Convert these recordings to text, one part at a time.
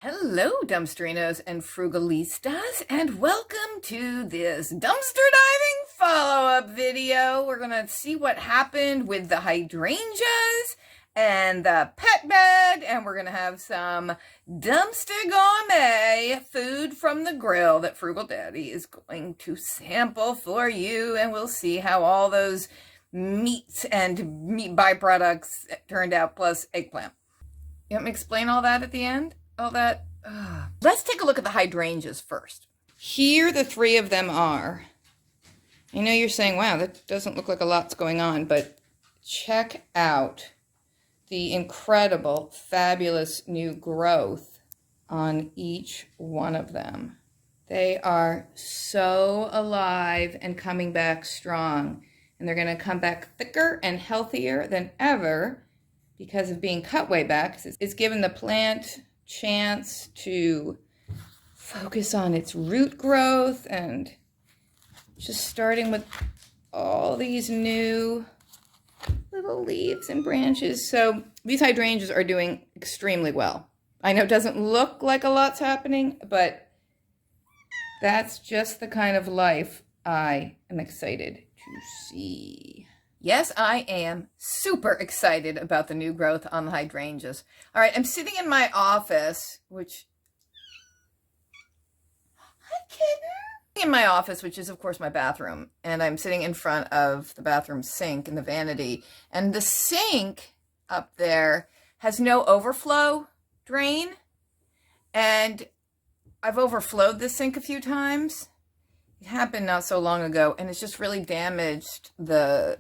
Hello, dumpsterinos and frugalistas, and welcome to this dumpster diving follow-up video. We're going to see what happened with the hydrangeas and the pet bed, and we're going to have some dumpster gourmet food from the grill that Frugal Daddy is going to sample for you, and we'll see how all those meats and meat byproducts turned out, plus eggplant. You want me to explain all that at the end? All that. Let's take a look at the hydrangeas first. Here the three of them are. I know you're saying, wow, that doesn't look like a lot's going on, but check out the incredible, fabulous new growth on each one of them. They are so alive and coming back strong, and they're going to come back thicker and healthier than ever because of being cut way back. It's given the plant chance to focus on its root growth and just starting with all these new little leaves and branches. So these hydrangeas are doing extremely well. I know it doesn't look like a lot's happening, but that's just the kind of life I am excited to see. Yes, I am super excited about the new growth on the hydrangeas. All right, I'm sitting in my office, which is of course my bathroom, and I'm sitting in front of the bathroom sink in the vanity, and the sink up there has no overflow drain, and I've overflowed this sink a few times. It happened not so long ago, and it's just really damaged the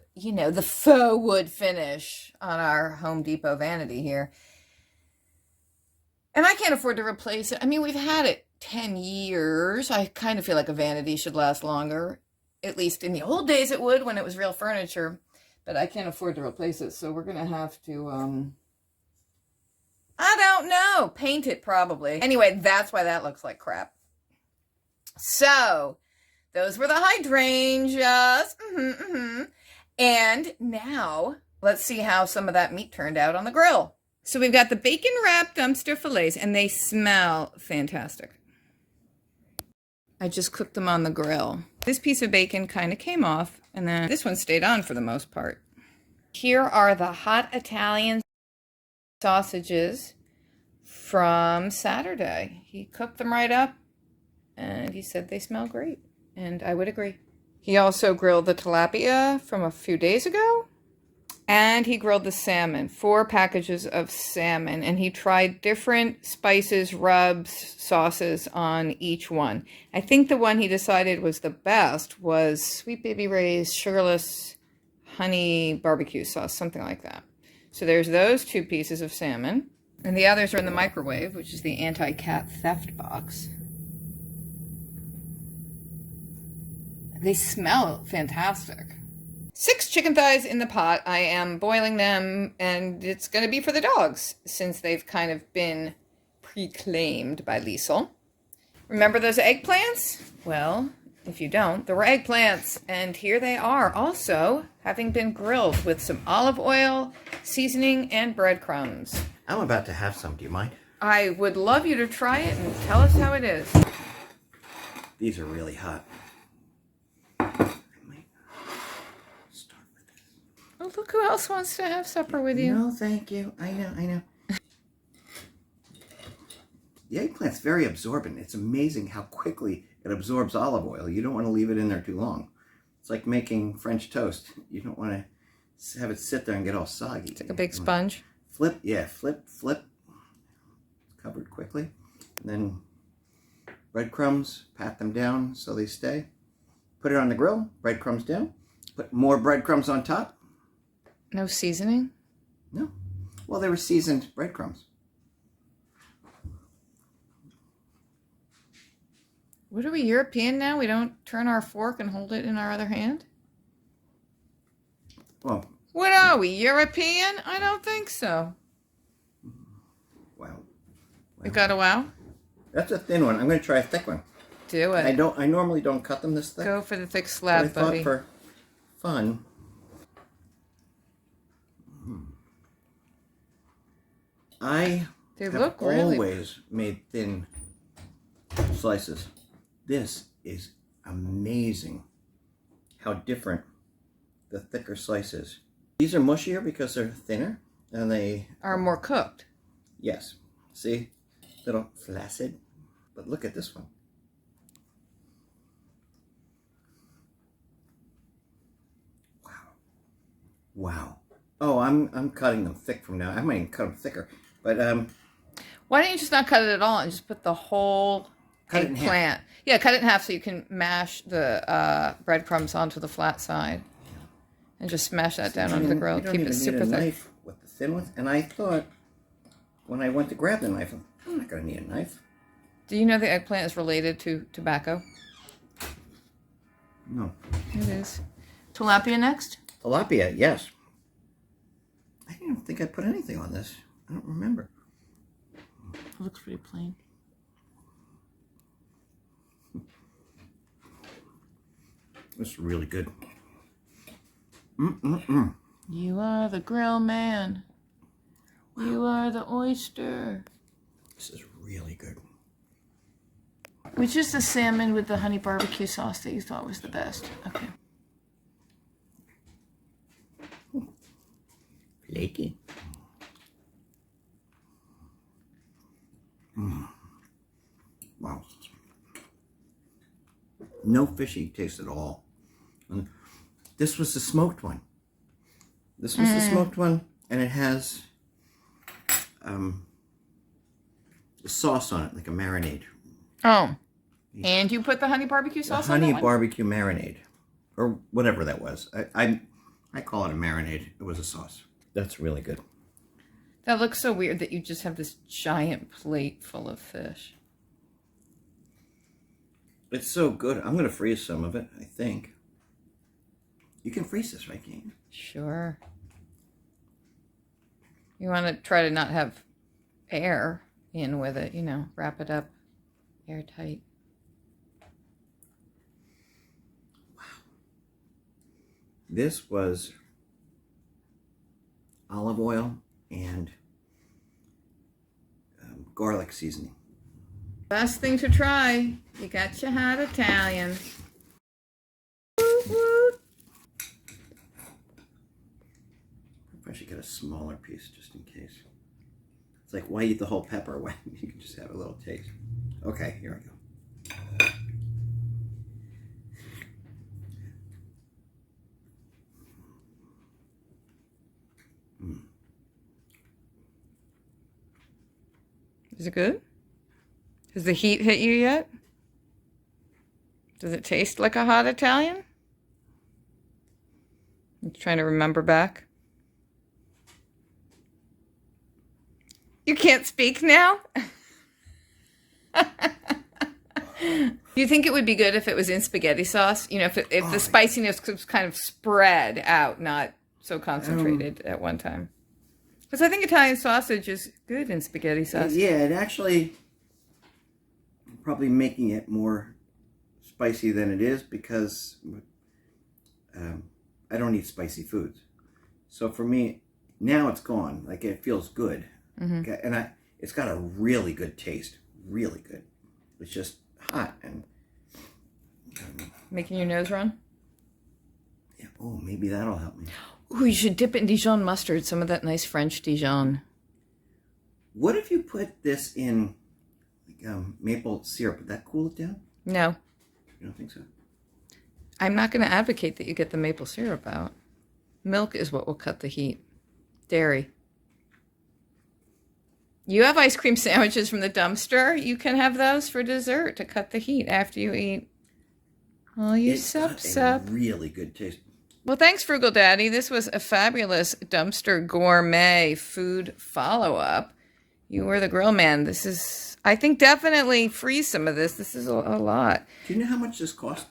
faux wood finish on our Home Depot vanity here. And I can't afford to replace it. I mean, we've had it 10 years. I kind of feel like a vanity should last longer. At least in the old days it would when it was real furniture. But I can't afford to replace it, so we're going to have to, I don't know, paint it probably. Anyway, that's why that looks like crap. So those were the hydrangeas. And now let's see how some of that meat turned out on the grill. So we've got the bacon wrapped dumpster fillets, and they smell fantastic. I just cooked them on the grill. This piece of bacon kind of came off, and then this one stayed on for the most part. Here are the hot Italian sausages from Saturday. He cooked them right up, and he said they smell great. And I would agree. He also grilled the tilapia from a few days ago. And he grilled the salmon, 4 packages of salmon. And he tried different spices, rubs, sauces on each one. I think the one he decided was the best was Sweet Baby Ray's sugarless honey barbecue sauce, something like that. So there's those 2 pieces of salmon. And the others are in the microwave, which is the anti-cat theft box. They smell fantastic. 6 chicken thighs in the pot. I am boiling them, and it's going to be for the dogs, since they've kind of been pre-claimed by Liesel. Remember those eggplants? Well, if you don't, there were eggplants, and here they are, also having been grilled with some olive oil, seasoning, and breadcrumbs. I'm about to have some. Do you mind? I would love you to try it and tell us how it is. These are really hot. Oh, look who else wants to have supper with you. No, thank you. I know. The eggplant's very absorbent. It's amazing how quickly it absorbs olive oil. You don't want to leave it in there too long. It's like making French toast. You don't want to have it sit there and get all soggy. It's like a big sponge. Flip. Covered quickly. And then breadcrumbs, pat them down so they stay. Put it on the grill, breadcrumbs down. Put more breadcrumbs on top. No seasoning? No. Well, they were seasoned breadcrumbs. What are we, European now? We don't turn our fork and hold it in our other hand? Well. What are we, European? I don't think so. Wow. You got a wow? That's a thin one. I'm going to try a thick one. Do it. I normally don't cut them this thick. Go for the thick slab, but I buddy. thought for fun. I They have look really... always made thin slices. This is amazing how different the thicker slice is. These are mushier because they're thinner and they are more cooked. Yes. See? Little flaccid. But look at this one. Wow. Wow. Oh, I'm cutting them thick from now. I might even cut them thicker. But why don't you just not cut it at all and just put the whole eggplant? Yeah, cut it in half so you can mash the breadcrumbs onto the flat side. And just smash that down onto the grill. Keep it super thick. Knife with the thin ones. And I thought when I went to grab the knife, I'm not going to need a knife. Do you know the eggplant is related to tobacco? No. It is. Tilapia next? Tilapia, yes. I didn't even think I put anything on this. I don't remember. It looks pretty plain. This is really good. You are the grill man. Wow. You are the oyster. This is really good. Which is the salmon with the honey barbecue sauce that you thought was the best? Okay. Flaky. Wow. No fishy taste at all. And this was the smoked one. This was the smoked one, and it has the sauce on it, like a marinade. Oh. And you put the honey barbecue sauce on it? Honey barbecue marinade. Or whatever that was. I call it a marinade. It was a sauce. That's really good. That looks so weird that you just have this giant plate full of fish. It's so good. I'm going to freeze some of it, I think. You can freeze this, right, Kate? Sure. You want to try to not have air in with it, you know, wrap it up airtight. Wow. This was olive oil and garlic seasoning. Best thing to try. You got your hot Italian. I should get a smaller piece just in case. It's like, why eat the whole pepper when you can just have a little taste? Okay, here we go. Is it good? Has the heat hit you yet? Does it taste like a hot Italian? I'm trying to remember back. You can't speak now? Do you think it would be good if it was in spaghetti sauce? You know, if the spiciness was kind of spread out, not so concentrated at one time. Because I think Italian sausage is good in spaghetti sauce. Yeah, it actually probably making it more spicy than it is because I don't eat spicy foods. So for me, now it's gone. Like, it feels good. Okay, and it's got a really good taste. Really good. It's just hot and making your nose run? Yeah. Oh, maybe that'll help me. Ooh, you should dip it in Dijon mustard. Some of that nice French Dijon. What if you put this in like, maple syrup? Would that cool it down? No. You don't think so? I'm not going to advocate that you get the maple syrup out. Milk is what will cut the heat. Dairy. You have ice cream sandwiches from the dumpster. You can have those for dessert to cut the heat after you eat. Oh, you sup. Really good taste. Well, thanks, Frugal Daddy. This was a fabulous dumpster gourmet food follow-up. You were the grill man. This is, I think, definitely freeze some of this. This is a lot. Do you know how much this cost?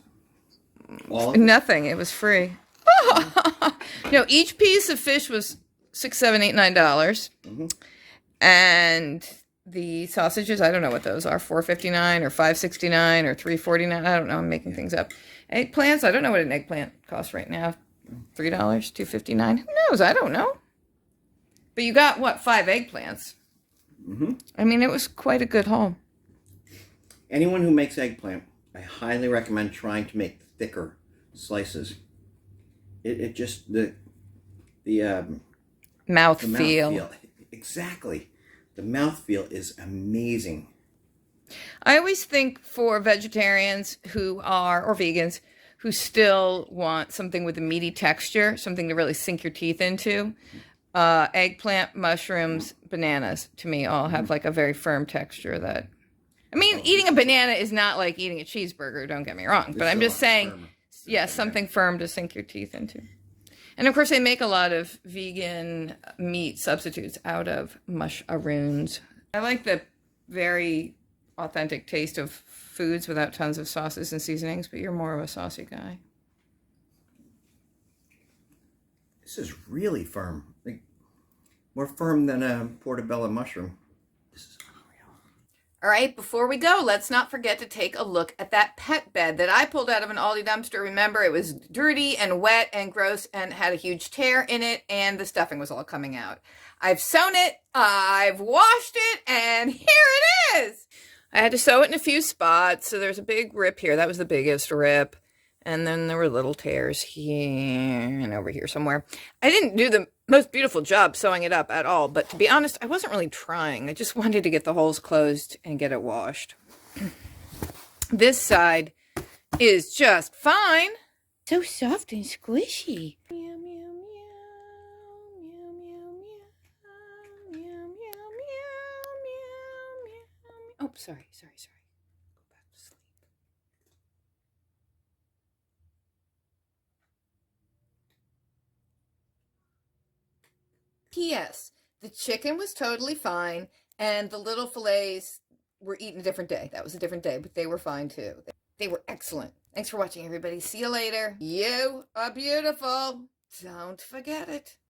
All of it? Nothing. It was free. No, each piece of fish was $6, $7, $8, $9. And the sausages, I don't know what those are, $4.59 or $5.69 or $3.49. I don't know. I'm making things up. Eggplants, I don't know what an eggplant costs right now. $3, $2.59. Who knows? I don't know. But you got, what, 5 eggplants? Mm-hmm. I mean, it was quite a good haul. Anyone who makes eggplant, I highly recommend trying to make thicker slices. It just the Mouthfeel. Exactly. The mouthfeel is amazing. I always think for vegetarians who are, or vegans, who still want something with a meaty texture, something to really sink your teeth into, eggplant, mushrooms, bananas, to me, all have like a very firm texture that... I mean, eating a banana is not like eating a cheeseburger, don't get me wrong. But I'm just saying, yes, something firm to sink your teeth into. And of course, they make a lot of vegan meat substitutes out of mushrooms. I like the very authentic taste of foods without tons of sauces and seasonings, but you're more of a saucy guy. This is really firm. Like, more firm than a portobello mushroom. This is unreal. All right, before we go, let's not forget to take a look at that pet bed that I pulled out of an Aldi dumpster. Remember, it was dirty and wet and gross and had a huge tear in it, and the stuffing was all coming out. I've sewn it, I've washed it, and here it is. I had to sew it in a few spots, so there's a big rip here. That was the biggest rip. And then there were little tears here and over here somewhere. I didn't do the most beautiful job sewing it up at all, but to be honest, I wasn't really trying. I just wanted to get the holes closed and get it washed. This side is just fine. So soft and squishy. Meow, meow, meow, meow, meow, meow, meow, meow, meow, meow. Oh, sorry. Go back to sleep. P.S. The chicken was totally fine, and the little fillets were eaten a different day. That was a different day, but they were fine too. They were excellent. Thanks for watching, everybody. See you later. You are beautiful. Don't forget it.